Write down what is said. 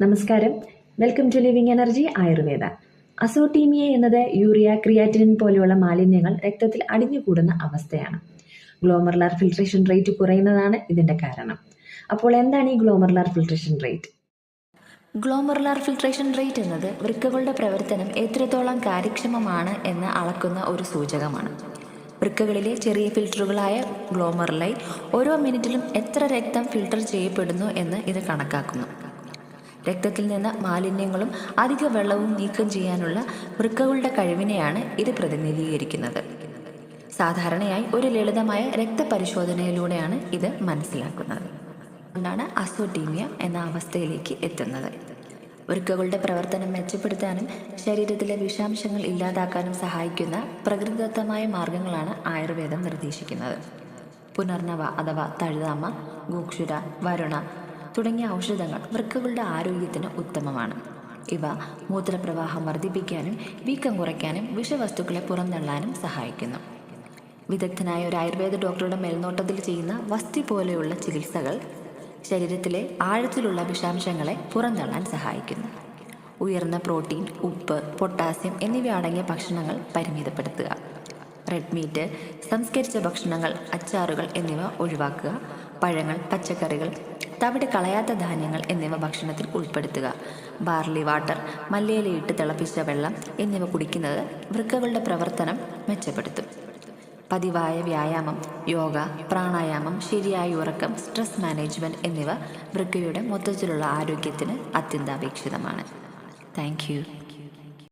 നമസ്കാരം. Welcome to living energy Ayurveda. Azotemia എന്നത് urea, creatinine പോലെയുള്ള മാലിന്യങ്ങൾ രക്തത്തിൽ അടിഞ്ഞുകൂടുന്ന അവസ്ഥയാണ്. ഗ്ലോമറുലാർ ഫിൽട്രേഷൻ റേറ്റ് കുറയുന്നതാണ് ഇതിന്റെ കാരണം. അപ്പോൾ എന്താണ് ഈ glomerular filtration rate? Glomerular filtration rate എന്നത് വൃക്കകളുടെ പ്രവർത്തനം എത്രത്തോളം കാര്യക്ഷമമാണ് എന്ന് അളക്കുന്ന ഒരു സൂചകമാണ്. വൃക്കകളിലെ ചെറിയ ഫിൽറ്ററുകളായ ഗ്ലോമറുലൈ ഓരോ മിനിറ്റിലും എത്ര രക്തം ഫിൽട്ടർ ചെയ്യപ്പെടുന്നു എന്ന് ഇത് കണക്കാക്കുന്നു. രക്തത്തിൽ നിന്ന് മാലിന്യങ്ങളും അധിക വെള്ളവും നീക്കം ചെയ്യാനുള്ള വൃക്കകളുടെ കഴിവിനെയാണ് ഇത് പ്രതിനിധീകരിക്കുന്നത്. സാധാരണയായി ഒരു ലളിതമായ രക്തപരിശോധനയിലൂടെയാണ് ഇത് മനസ്സിലാക്കുന്നത്. അതുകൊണ്ടാണ് അസോട്ടീമിയ എന്ന അവസ്ഥയിലേക്ക് എത്തുന്നത്. വൃക്കകളുടെ പ്രവർത്തനം മെച്ചപ്പെടുത്താനും ശരീരത്തിലെ വിഷാംശങ്ങൾ ഇല്ലാതാക്കാനും സഹായിക്കുന്ന പ്രകൃതിദത്തമായ മാർഗങ്ങളാണ് ആയുർവേദം നിർദ്ദേശിക്കുന്നത്. പുനർനവ അഥവാ തഴുതാമ, ഗോക്ഷുര, വരുണ തുടങ്ങിയ ഔഷധങ്ങൾ വൃക്കകളുടെ ആരോഗ്യത്തിന് ഉത്തമമാണ്. ഇവ മൂത്രപ്രവാഹം വർദ്ധിപ്പിക്കാനും വീക്കം കുറയ്ക്കാനും വിഷവസ്തുക്കളെ പുറന്തള്ളാനും സഹായിക്കുന്നു. വിദഗ്ധനായ ഒരു ആയുർവേദ ഡോക്ടറുടെ മേൽനോട്ടത്തിൽ ചെയ്യുന്ന വസ്തി പോലെയുള്ള ചികിത്സകൾ ശരീരത്തിലെ ആഴത്തിലുള്ള വിഷാംശങ്ങളെ പുറന്തള്ളാൻ സഹായിക്കുന്നു. ഉയർന്ന പ്രോട്ടീൻ, ഉപ്പ്, പൊട്ടാസ്യം എന്നിവ അടങ്ങിയ ഭക്ഷണങ്ങൾ പരിമിതപ്പെടുത്തുക. റെഡ് മീറ്റ്, സംസ്കരിച്ച ഭക്ഷണങ്ങൾ, അച്ചാറുകൾ എന്നിവ ഒഴിവാക്കുക. പഴങ്ങൾ, പച്ചക്കറികൾ, തവിട് കളയാത്ത ധാന്യങ്ങൾ എന്നിവ ഭക്ഷണത്തിൽ ഉൾപ്പെടുത്തുക. ബാർലി വാട്ടർ, മല്ലിയിലയിട്ട് തിളപ്പിച്ച വെള്ളം എന്നിവ കുടിക്കുന്നത് വൃക്കകളുടെ പ്രവർത്തനം മെച്ചപ്പെടുത്തും. പതിവായ വ്യായാമം, യോഗ, പ്രാണായാമം, ശരിയായ ഉറക്കം, സ്ട്രെസ് മാനേജ്മെൻറ്റ് എന്നിവ വൃക്കയുടെ മൊത്തത്തിലുള്ള ആരോഗ്യത്തിന് അത്യന്താപേക്ഷിതമാണ്. Thank you.